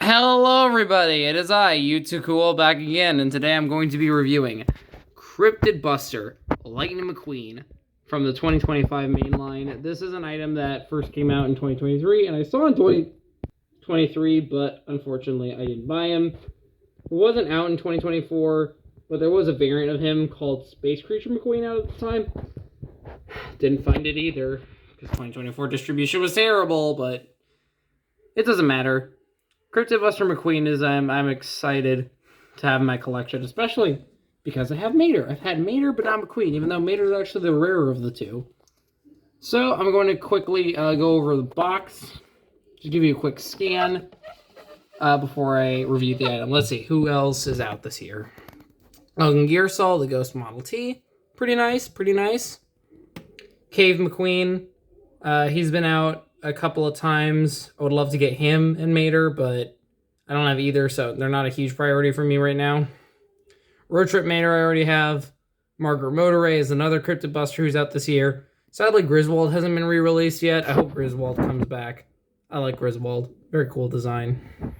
Hello everybody, it is I, You2Cool, back again, and today I'm going to be reviewing Cryptid Buster, Lightning McQueen, from the 2025 main line. This is an item that first came out in 2023, and I saw in 2023, but unfortunately I didn't buy him. It wasn't out in 2024, but there was a variant of him called Space Creature McQueen out at the time. Didn't find it either, because 2024 distribution was terrible, but it doesn't matter. Cryptid Buster McQueen is I'm excited to have in my collection, especially because I have Mater. I've had Mater, but not McQueen, even though Mater is actually the rarer of the two. So I'm going to quickly go over the box, just give you a quick scan before I review the item. Let's see, who else is out this year? Gearsol, the Ghost Model T. Pretty nice, pretty nice. Cave McQueen. He's been out a couple of times. I would love to get him and Mater, but I don't have either, so they're not a huge priority for me right now. Road Trip Mater I already have. Margaret Motorray is another Cryptid Buster who's out this year. Sadly, Griswold hasn't been re-released yet. I hope Griswold comes back. I like Griswold. Very cool design.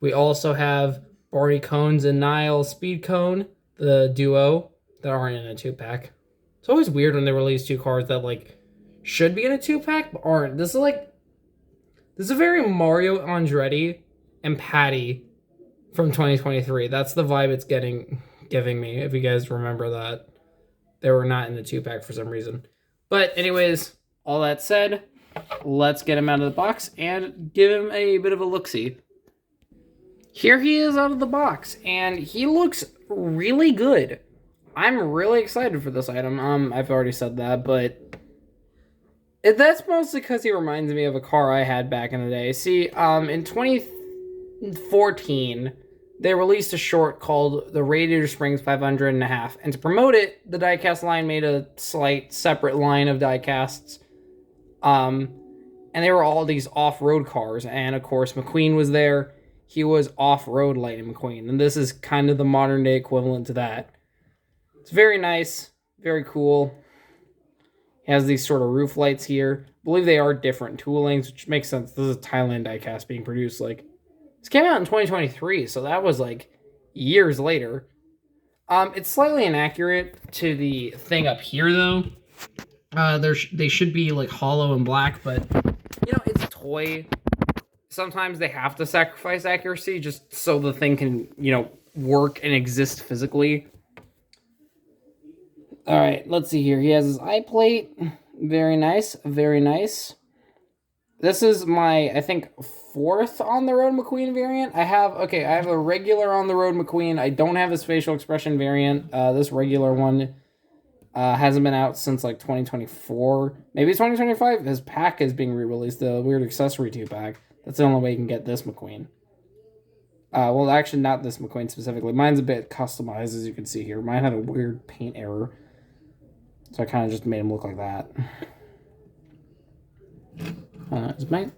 We also have Barney Cones and Nile Speed Cone, the duo, that aren't in a 2-pack. It's always weird when they release two cards that, like, should be in a 2-pack, but aren't. This is a very Mario Andretti and Patty from 2023. That's the vibe it's giving me, if you guys remember that. They were not in the 2-pack for some reason. But anyways, all that said, let's get him out of the box and give him a bit of a look-see. Here he is out of the box, and he looks really good. I'm really excited for this item. I've already said that, but that's mostly because he reminds me of a car I had back in the day. See, in 2014, they released a short called the Radiator Springs 500.5, and to promote it, the diecast line made a slight separate line of diecasts, and they were all these off-road cars, and of course, McQueen was there. He was off-road Lightning McQueen, and this is kind of the modern-day equivalent to that. It's very nice, very cool. He has these sort of roof lights here. I believe they are different toolings, which makes sense. This is a Thailand diecast being produced. Like, this came out in 2023, so that was like years later. It's slightly inaccurate to the thing up here, though. They should be like hollow and black, but you know, it's a toy. Sometimes they have to sacrifice accuracy just so the thing can, you know, work and exist physically. All right, let's see here. He has his eye plate. Very nice, very nice. This is my, I think, 4th on-the-road McQueen variant. I have a regular on-the-road McQueen. I don't have his facial expression variant. This regular one hasn't been out since, like, 2024. Maybe 2025. His pack is being re-released, the weird accessory 2-pack. That's the only way you can get this McQueen. Well, actually, not this McQueen specifically. Mine's a bit customized, as you can see here. Mine had a weird paint error. So I kind of just made him look like that. Is mine?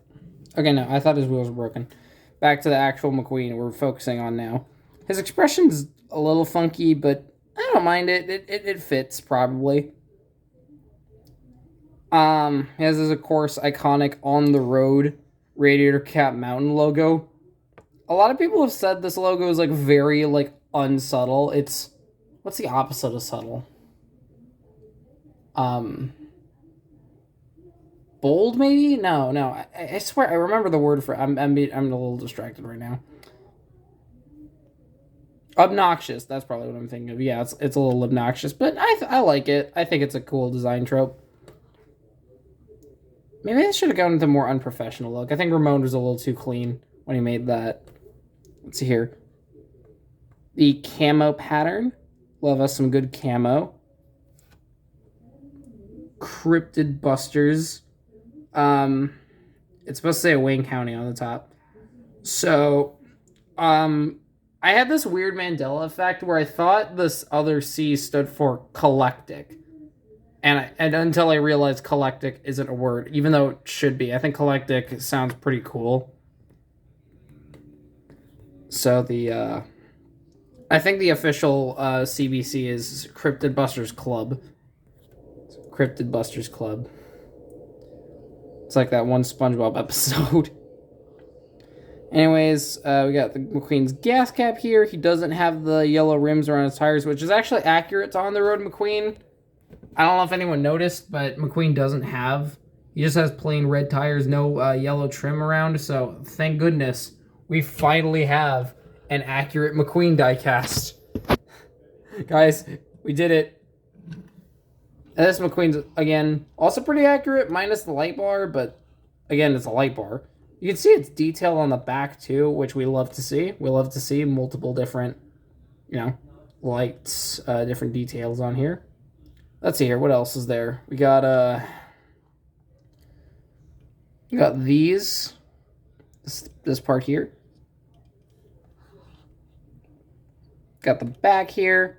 Okay, no, I thought his wheels were broken. Back to the actual McQueen we're focusing on now. His expression's a little funky, but I don't mind it. It fits, probably. He has this, of course, iconic on-the-road Radiator Cap Mountain logo. A lot of people have said this logo is, like, very, like, unsubtle. It's... What's the opposite of subtle? Bold, maybe? No. I swear, I remember the word for... I'm a little distracted right now. Obnoxious. That's probably what I'm thinking of. Yeah, it's a little obnoxious, but I like it. I think it's a cool design trope. Maybe I should have gone with a more unprofessional look. I think Ramon was a little too clean when he made that. Let's see here. The camo pattern. Love us some good camo. Cryptid Busters. It's supposed to say Wayne County on the top. So, I had this weird Mandela effect where I thought this other C stood for Collectic. And until I realized Collectic isn't a word, even though it should be. I think Collectic sounds pretty cool. So I think the official CBC is Cryptid Busters Club. Cryptid Busters Club. It's like that one SpongeBob episode. Anyways, we got the McQueen's gas cap here. He doesn't have the yellow rims around his tires, which is actually accurate to on the road McQueen. I don't know if anyone noticed, but McQueen doesn't have. He just has plain red tires, no yellow trim around. So thank goodness we finally have an accurate McQueen diecast. Guys, we did it. And this McQueen's, again, also pretty accurate, minus the light bar, but again, it's a light bar. You can see it's detailed on the back, too, which we love to see. We love to see multiple different, lights, different details on here. Let's see here. What else is there? We got these. This part here. Got the back here.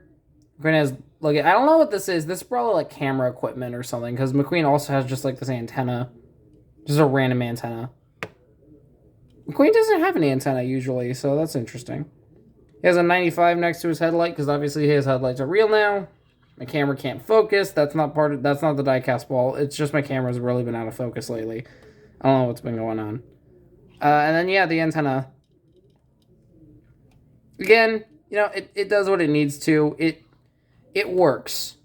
McQueen has, look, I don't know what this is. This is probably like camera equipment or something, because McQueen also has just like this antenna. Just a random antenna. McQueen doesn't have an antenna usually, so that's interesting. He has a 95 next to his headlight, because obviously his headlights are real now. My camera can't focus. That's not the diecast ball. It's just my camera's really been out of focus lately. I don't know what's been going on. And then, yeah, the antenna. Again, it does what it needs to. It works.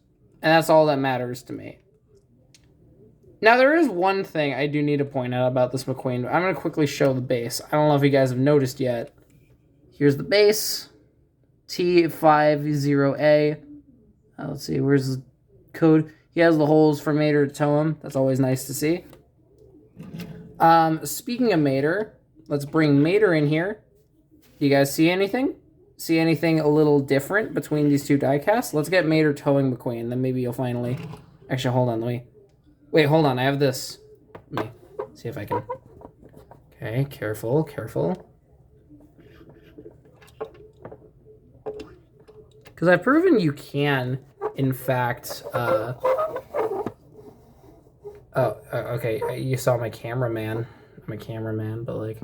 And that's all that matters to me. Now, there is one thing I do need to point out about this McQueen. I'm going to quickly show the base. I don't know if you guys have noticed yet. Here's the base. T50A. Let's see, where's the code? He has the holes for Mater to tow him. That's always nice to see. Speaking of Mater, let's bring Mater in here. Do you guys see anything? See anything a little different between these two diecasts? Let's get Mater towing McQueen, then maybe you'll finally... Actually, hold on, Wait, hold on, I have this. Let me see if I can... Okay, careful. Because I've proven you can, in fact... okay, you saw my cameraman. I'm a cameraman, but, like,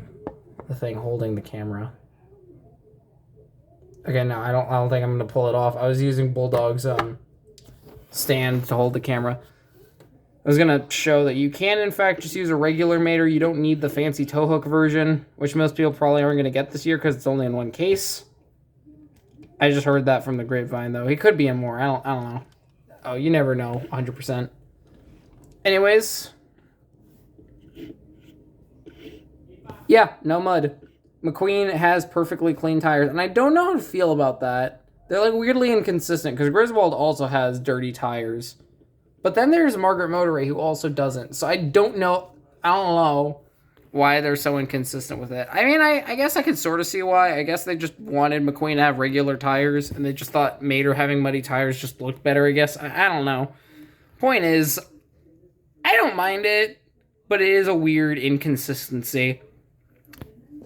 the thing holding the camera. Okay, no, I don't think I'm going to pull it off. I was using Bulldog's stand to hold the camera. I was going to show that you can, in fact, just use a regular Mater. You don't need the fancy tow hook version, which most people probably aren't going to get this year because it's only in one case. I just heard that from the grapevine, though. He could be in more. I don't know. Oh, you never know, 100%. Anyways. Yeah, no mud. McQueen has perfectly clean tires, and I don't know how to feel about that. They're, like, weirdly inconsistent, because Griswold also has dirty tires. But then there's Margaret Motorway, who also doesn't. So I don't know why they're so inconsistent with it. I mean, I guess I could sort of see why. I guess they just wanted McQueen to have regular tires, and they just thought Mater having muddy tires just looked better, I guess. I don't know. Point is, I don't mind it, but it is a weird inconsistency.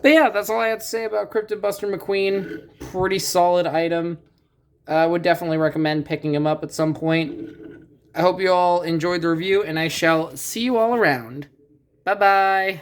But yeah, that's all I had to say about Cryptid Buster McQueen. Pretty solid item. I would definitely recommend picking him up at some point. I hope you all enjoyed the review, and I shall see you all around. Bye-bye.